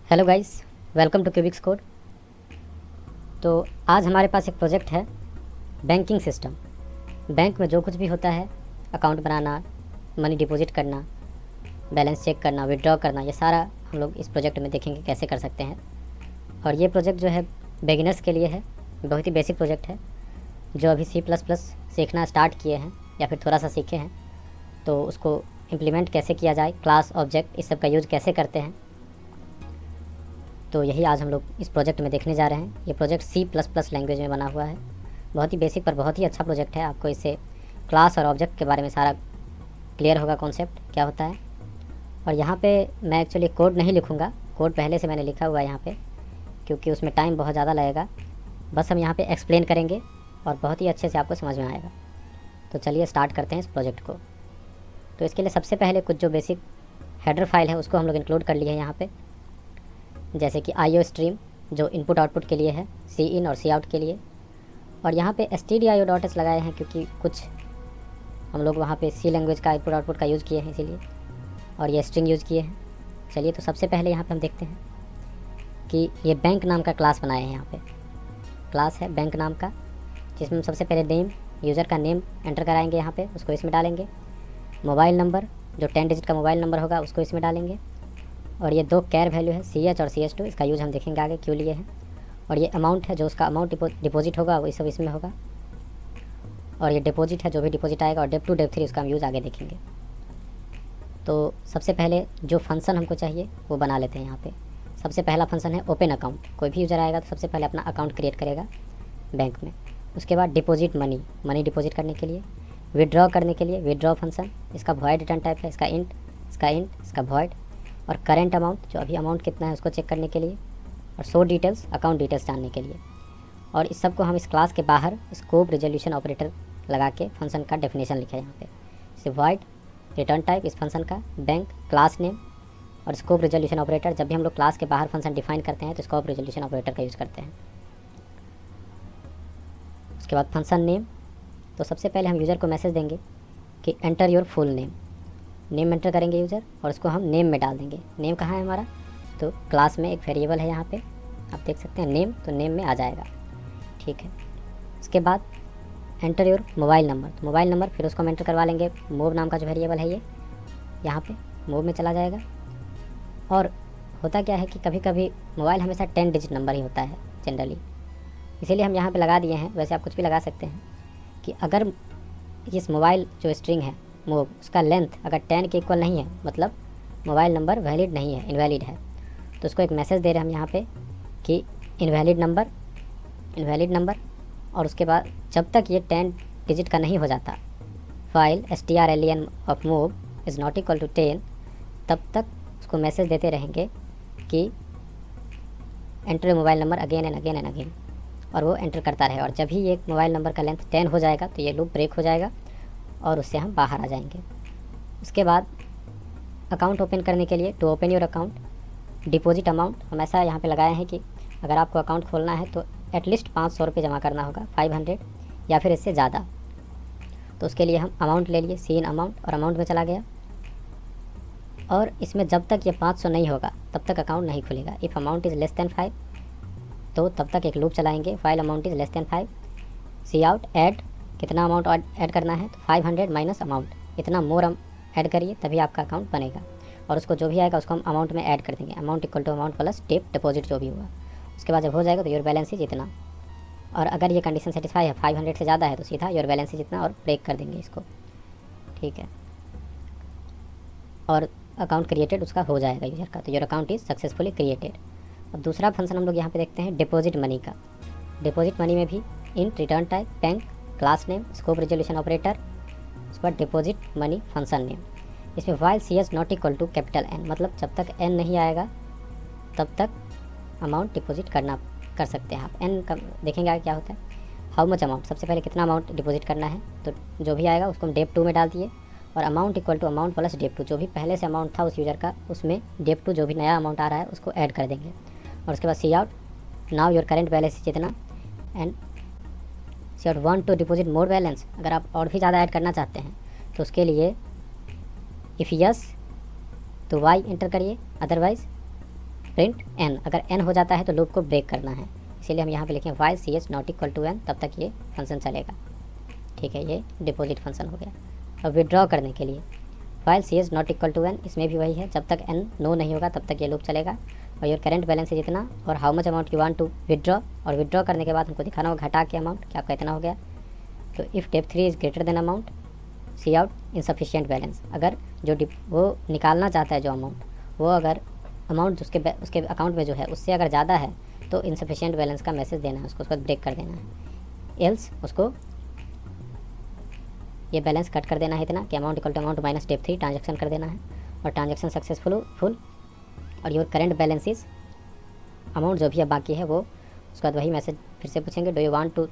Hello guys, welcome to Cubix Code. तो आज हमारे पास एक प्रोजेक्ट है बैंकिंग सिस्टम। बैंक में जो कुछ भी होता है, अकाउंट बनाना, मनी डिपॉजिट करना, बैलेंस चेक करना, विड्रॉ करना, ये सारा हम लोग इस प्रोजेक्ट में देखेंगे कैसे कर सकते हैं। और ये प्रोजेक्ट जो है बिगिनर्स के लिए है, बहुत ही बेसिक प्रोजेक्ट है। जो अभी C++ सीखना स्टार्ट किए हैं या फिर थोड़ा सा सीखे हैं तो उसको इम्प्लीमेंट कैसे किया जाए, क्लास, ऑब्जेक्ट, इस सब का यूज़ कैसे करते हैं, तो यही आज हम लोग इस प्रोजेक्ट में देखने जा रहे हैं। ये प्रोजेक्ट C++ लैंग्वेज में बना हुआ है। बहुत ही बेसिक पर बहुत ही अच्छा प्रोजेक्ट है। आपको इससे क्लास और ऑब्जेक्ट के बारे में सारा क्लियर होगा, कॉन्सेप्ट क्या होता है। और यहाँ पे मैं एक्चुअली कोड नहीं लिखूँगा, कोड पहले से मैंने लिखा हुआ है यहाँ पे, क्योंकि उसमें टाइम बहुत ज़्यादा लगेगा। बस हम यहाँ पे एक्सप्लेन करेंगे और बहुत ही अच्छे से आपको समझ में आएगा। तो चलिए स्टार्ट करते हैं इस प्रोजेक्ट को। तो इसके लिए सबसे पहले कुछ जो बेसिक हेडर फाइल है उसको हम लोग इंक्लूड कर लिए हैं यहाँ पे, जैसे कि IO स्ट्रीम जो इनपुट आउटपुट के लिए है, सी इन और सी आउट के लिए। और यहाँ पे stdio.h लगाए हैं क्योंकि कुछ हम लोग वहाँ पे सी लैंग्वेज का इनपुट आउटपुट का यूज़ किए हैं इसीलिए, और ये स्ट्रिंग यूज़ किए हैं। चलिए तो सबसे पहले यहाँ पे हम देखते हैं कि ये बैंक नाम का क्लास बनाए हैं। यहाँ पे क्लास है बैंक नाम का, जिसमें हम सबसे पहले नेम, यूज़र का नेम एंटर कराएंगे यहाँ पे, उसको इसमें डालेंगे। मोबाइल नंबर जो 10 डिजिट का मोबाइल नंबर होगा उसको इसमें डालेंगे। और ये दो कैर वैल्यू है CH और CH2, इसका यूज़ हम देखेंगे आगे क्यों लिए हैं। और ये अमाउंट है, जो उसका अमाउंट डिपॉजिट होगा वो सब इसमें होगा। और ये डिपॉजिट है, जो भी डिपॉजिट आएगा। और डेप 2 डेप 3 उसका हम यूज़ आगे देखेंगे। तो सबसे पहले जो फंक्शन हमको चाहिए वो बना लेते हैं यहाँ पे। सबसे पहला फंक्शन है ओपन अकाउंट। कोई भी यूज़र आएगा तो सबसे पहले अपना अकाउंट क्रिएट करेगा बैंक में। उसके बाद डिपॉजिट मनी, मनी डिपॉजिट करने के लिए। विड्रॉ करने के लिए विड्रॉ फंक्शन, इसका वॉइड रिटर्न टाइप है, इसका इंट, इसका वॉइड। और करेंट अमाउंट, जो अभी अमाउंट कितना है उसको चेक करने के लिए। और शो डिटेल्स, अकाउंट डिटेल्स जानने के लिए। और इस सब को हम इस क्लास के बाहर स्कोप रेजोल्यूशन ऑपरेटर लगा के फंक्शन का डेफिनेशन लिखा है यहाँ पे। जैसे वॉइड रिटर्न टाइप इस फंक्शन का, बैंक, क्लास नेम और स्कोप रेजोल्यूशन ऑपरेटर। जब भी हम लोग क्लास के बाहर फंक्शन डिफाइन करते हैं तो स्कोप रेजोल्यूशन ऑपरेटर का यूज़ करते हैं। उसके बाद फंक्शन नेम, तो सबसे पहले हम यूज़र को मैसेज देंगे कि enter your full name. Name enter करेंगे यूज़र और उसको हम नेम में डाल देंगे। नेम कहाँ है हमारा, तो क्लास में एक वेरिएबल है यहाँ पे, आप देख सकते हैं नेम, तो नेम में आ जाएगा। ठीक है। उसके बाद एंटर योर मोबाइल नंबर, तो मोबाइल नंबर फिर उसको हम एंटर करवा लेंगे। मूव नाम का जो वेरिएबल है ये यहाँ पे मूव में चला जाएगा। और होता क्या है कि कभी कभी मोबाइल हमेशा 10 डिजिट नंबर ही होता है जनरली, इसीलिए हम यहाँ पे लगा दिए हैं। वैसे आप कुछ भी लगा सकते हैं कि अगर इस मोबाइल जो स्ट्रिंग है मूव, उसका लेंथ अगर 10 के इक्वल नहीं है, मतलब मोबाइल नंबर वैलिड नहीं है, इनवैलिड है, तो उसको एक मैसेज दे रहे हैं हम यहाँ पे कि इनवैलिड नंबर। और उसके बाद जब तक ये 10 डिजिट का नहीं हो जाता, while strlen of move is not equal to 10, तब तक उसको मैसेज देते रहेंगे कि enter mobile number again and again and again, और वो एंटर करता रहे। और जब ही ये मोबाइल नंबर का लेंथ 10 हो जाएगा तो ये लूप ब्रेक हो जाएगा और उससे हम बाहर आ जाएंगे। उसके बाद अकाउंट ओपन करने के लिए to open your account, deposit amount हम ऐसा यहाँ पे लगाए हैं कि अगर आपको अकाउंट खोलना है तो एटलीस्ट 500 रुपये जमा करना होगा, 500 या फिर इससे ज़्यादा। तो उसके लिए हम अमाउंट ले लिए, सी इन अमाउंट, और अमाउंट में चला गया। और इसमें जब तक ये 500 नहीं होगा तब तक अकाउंट नहीं खुलेगा। If amount is less than 5, तो तब तक एक लूप चलाएंगे, while amount is less than 5, c out add, कितना अमाउंट ऐड करना है, तो 500 माइनस अमाउंट, इतना मोर ऐड करिए तभी आपका अकाउंट बनेगा। और उसको जो भी आएगा उसको हम अमाउंट में ऐड कर देंगे, amount equal to amount plus deposit जो भी हुआ। उसके बाद जब हो जाएगा तो योर बैलेंस इज इतना। और अगर ये कंडीशन सेटिस्फाई है, 500 से ज़्यादा है, तो सीधा योर बैलेंस इज इतना और ब्रेक कर देंगे इसको। ठीक है। और अकाउंट क्रिएटेड उसका हो जाएगा यूज़र का, तो your account is successfully created. अब दूसरा फंक्शन हम लोग यहाँ पे देखते हैं डिपॉजिट मनी का। डिपॉजिट मनी में भी int, return type, bank, class name, scope resolution operator, उसके बाद डिपॉजिट मनी फंक्शन नेम। इसमें while CS not equal to capital N, मतलब जब तक N नहीं आएगा तब तक अमाउंट डिपॉजिट कर सकते हैं आप। N का देखेंगे आगे क्या होता है। हाउ मच अमाउंट, सबसे पहले कितना अमाउंट डिपॉजिट करना है, तो जो भी आएगा उसको हम डेप 2 में डाल दिए। और amount equal to amount plus dep 2, जो भी पहले से अमाउंट था उस यूज़र का, उसमें डेप 2 जो भी नया अमाउंट आ रहा है उसको ऐड कर देंगे। और उसके बाद cout, now your current balance जितना, and cout want to deposit more balance, अगर आप और भी ज़्यादा ऐड करना चाहते हैं तो उसके लिए इफ़ यस तो वाई एंटर करिए, अदरवाइज़ प्रिंट n, अगर n हो जाता है तो लूप को ब्रेक करना है, इसीलिए हम यहाँ पे लिखें while c h not equal to n, तब तक ये फंक्शन चलेगा। ठीक है, ये डिपॉजिट फंक्शन हो गया। अब विड्रॉ करने के लिए while c h not equal to n, इसमें भी वही है, जब तक n नो नहीं होगा तब तक ये लूप चलेगा। और योर करेंट बैलेंस है जितना और how much amount you want to withdraw, और विड्रॉ करने के बाद हमको दिखाना होगा घटा के अमाउंट क्या कितना हो गया। तो if temp 3 is greater than amount c out insufficient balance, अगर जो वो निकालना चाहता है जो अमाउंट, वो अगर अमाउंट उसके अकाउंट में जो है उससे अगर ज़्यादा है तो इनसफिशिएंट बैलेंस का मैसेज देना है उसको, उसके बाद ब्रेक कर देना है। एल्स उसको ये बैलेंस कट कर देना है इतना कि amount equal to amount minus temp 3 transaction कर देना है, और ट्रांजेक्शन सक्सेसफुल फुल। और your current balance is amount जो भी अब बाकी है वो, उसके बाद वही मैसेज फिर से पूछेंगे, do you want to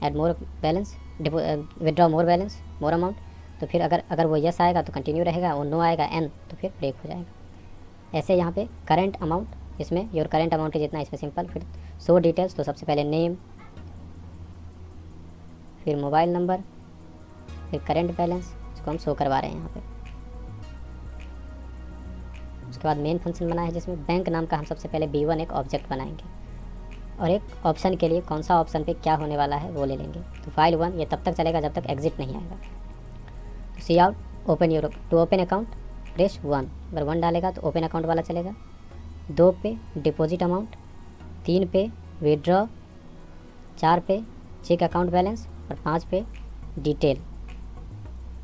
add more balance, withdraw more balance more amount. तो फिर अगर वो यस आएगा तो कंटिन्यू रहेगा, और नो आएगा एन तो फिर ब्रेक हो जाएगा। ऐसे यहाँ पे करेंट अमाउंट, इसमें योर करेंट अमाउंट है जितना, इसमें सिंपल। फिर शो डिटेल्स, तो सबसे पहले नेम, फिर मोबाइल नंबर, फिर करेंट बैलेंस, इसको हम शो करवा रहे हैं यहाँ पे। उसके बाद मेन फंक्शन बना है जिसमें बैंक नाम का हम सबसे पहले B1 एक ऑब्जेक्ट बनाएंगे, और एक ऑप्शन के लिए कौन सा ऑप्शन पे क्या होने वाला है वो ले लेंगे। तो फाइल 1 ये तब तक चलेगा जब तक एग्जिट नहीं आएगा। तो cout open your, to open account press 1, अगर 1 डालेगा तो ओपन अकाउंट वाला चलेगा। 2 पे डिपॉजिट अमाउंट, 3 पे विड्रॉ, 4 पे चेक अकाउंट बैलेंस, और 5 पे डिटेल,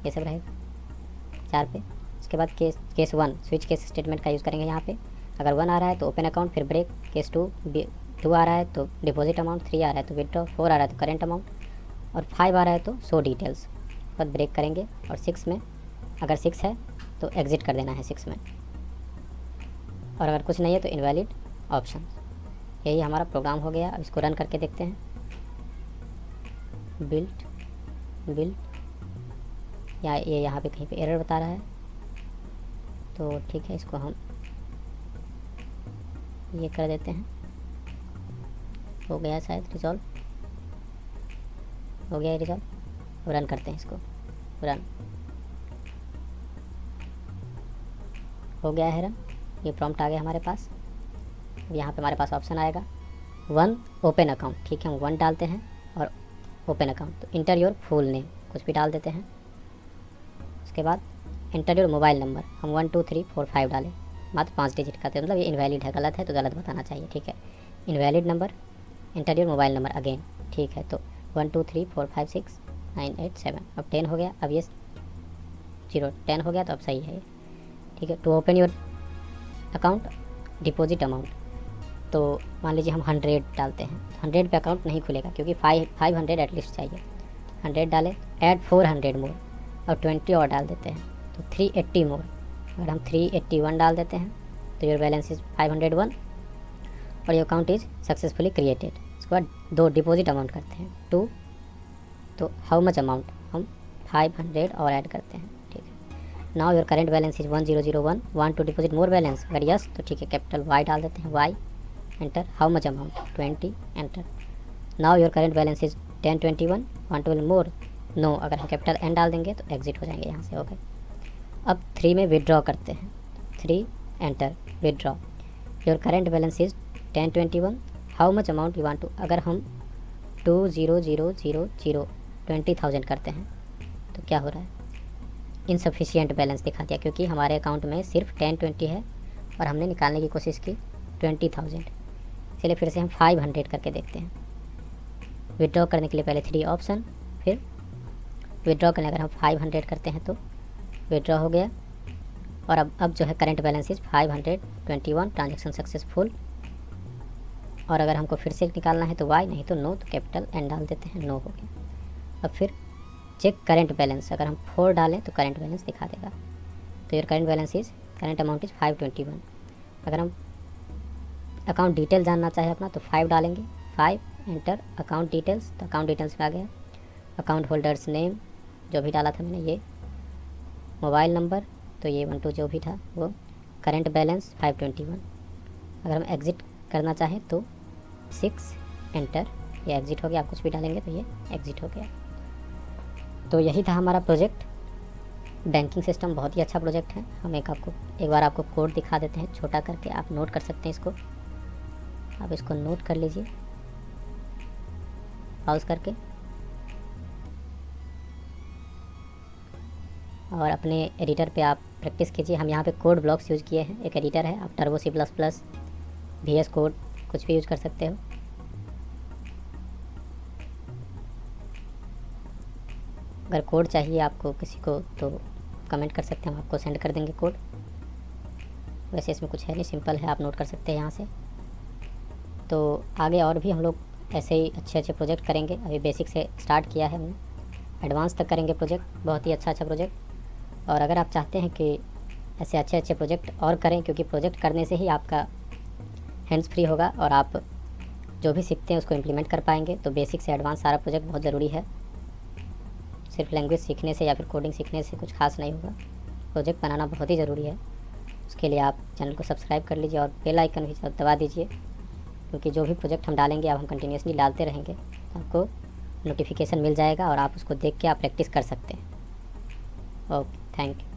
ये सब रहेगा 4 पे। उसके बाद केस 1 स्विच केस स्टेटमेंट का यूज़ करेंगे यहाँ पे। अगर 1 आ रहा है तो ओपन अकाउंट फिर ब्रेक, केस 2 आ रहा है तो डिपॉजिट अमाउंट, 3 आ रहा है तो विड्रॉ, 4 आ रहा है तो करेंट अमाउंट, और 5 आ रहा है तो शो डिटेल्स, बाद ब्रेक करेंगे। और 6 में अगर 6 है तो एग्जिट कर देना है 6 में, और अगर कुछ नहीं है तो इनवैलिड ऑप्शन। यही हमारा प्रोग्राम हो गया। अब इसको रन करके देखते हैं। बिल्ट या ये यहाँ पे कहीं पे एरर बता रहा है, तो ठीक है इसको हम ये कर देते हैं। हो गया शायद रिजॉल्व, हो गया रिजॉल्व। रन करते हैं इसको, रन हो गया है रन। ये प्रॉम्प्ट आ गया हमारे पास। यहाँ पे हमारे पास ऑप्शन आएगा 1 ओपन अकाउंट, ठीक है हम 1 डालते हैं और ओपन अकाउंट। तो इंटर योर फुल नेम कुछ भी डाल देते हैं। उसके बाद इंटर योर मोबाइल नंबर, हम 1 2 3 4 5 डालें, मात्र 5 डिजिट का, तो मतलब ये इनवैलिड है, गलत है तो गलत बताना चाहिए। ठीक है, invalid number. Inter your mobile number again, ठीक है तो 1 2 3 4 5 6 9 8 7, अब 10 हो गया। अब ये 0 10 हो गया तो अब सही है ये। ठीक है, to open your account deposit amount, तो मान लीजिए हम 100 डालते हैं, 100 पे अकाउंट नहीं खुलेगा क्योंकि 500 एटलीस्ट चाहिए। 100 डालें, ऐड 400 मोर और 20 और डाल देते हैं तो 380 मोर। अगर हम 381 डाल देते हैं तो योर बैलेंस इज 501 और your account is successfully created. उसके बाद 2 डिपॉजिट अमाउंट करते हैं 2, तो हाउ मच अमाउंट हम 500 और ऐड करते हैं। ठीक है, now your current balance is 1001, want to deposit more balance, अगर यस तो ठीक है कैपिटल वाई डाल देते हैं, Y enter, how much amount 20 enter. Now your current balance is 1021, want to more, no, अगर हम कैपिटल एन डाल देंगे तो एग्जिट हो जाएंगे यहाँ से। हो गए। अब 3 में विड्रॉ करते हैं, 3 enter, withdraw, your current balance is 1021, how much amount you want to, अगर हम 20,000 20,000 करते हैं तो क्या हो रहा है, इनसफिशिएंट बैलेंस दिखा दिया क्योंकि हमारे अकाउंट में सिर्फ 1020 है और हमने निकालने की कोशिश की 20,000। चलिए फिर से हम 500 करके देखते हैं। विड्रॉ करने के लिए पहले 3 ऑप्शन, फिर विड्रॉ करने अगर हम 500 करते हैं तो विड्रॉ हो गया। और अब जो है current balance is 521, transaction successful. और अगर हमको फिर से निकालना है तो वाई, नहीं तो नो, तो कैपिटल एन डाल देते हैं, नो हो गया। अब फिर चेक करेंट बैलेंस, अगर हम 4 डालें तो करेंट बैलेंस दिखा देगा। तो your current balance is, current amount is 521। अगर हम अकाउंट डिटेल जानना चाहे अपना तो 5 डालेंगे, 5 एंटर, अकाउंट डिटेल्स, तो अकाउंट डिटेल्स में आ गया अकाउंट होल्डर्स नेम जो भी डाला था मैंने, ये मोबाइल नंबर तो ये 12 जो भी था वो, करेंट बैलेंस 521। अगर हम एग्ज़िट करना चाहें तो 6 एंटर, ये एग्ज़िट हो गया। आप कुछ भी डालेंगे तो ये एग्ज़िट हो गया। तो यही था हमारा प्रोजेक्ट। बैंकिंग सिस्टम बहुत ही अच्छा प्रोजेक्ट है। हम एक बार आपको कोड दिखा देते हैं छोटा करके, आप नोट कर सकते हैं इसको। आप इसको नोट कर लीजिए पॉज करके, और अपने एडिटर पे आप प्रैक्टिस कीजिए। हम यहाँ पे कोड ब्लॉक्स यूज़ किए हैं, एक एडिटर है, आप टर्बो C++, VS कोड कुछ भी यूज़ कर सकते हो। अगर कोड चाहिए आपको किसी को तो कमेंट कर सकते हैं, हम आपको सेंड कर देंगे कोड। वैसे इसमें कुछ है नहीं, सिंपल है, आप नोट कर सकते हैं यहाँ से। तो आगे और भी हम लोग ऐसे ही अच्छे अच्छे प्रोजेक्ट करेंगे। अभी बेसिक से स्टार्ट किया है हमने, एडवांस तक करेंगे प्रोजेक्ट, बहुत ही अच्छा प्रोजेक्ट। और अगर आप चाहते हैं कि ऐसे अच्छे अच्छे प्रोजेक्ट और करें, क्योंकि प्रोजेक्ट करने से ही आपका हैंड्स फ्री होगा और आप जो भी सीखते हैं उसको इम्प्लीमेंट कर पाएंगे। तो बेसिक से एडवांस सारा प्रोजेक्ट बहुत ज़रूरी है। सिर्फ लैंग्वेज सीखने से या फिर कोडिंग सीखने से कुछ खास नहीं होगा, प्रोजेक्ट बनाना बहुत ही ज़रूरी है। उसके लिए आप चैनल को सब्सक्राइब कर लीजिए और बेल आइकन भी दबा दीजिए, क्योंकि जो भी प्रोजेक्ट हम डालेंगे अब हम कंटिन्यूसली डालते रहेंगे तो आपको नोटिफिकेशन मिल जाएगा और आप उसको देख के आप प्रैक्टिस कर सकते हैं। Okay, thank you.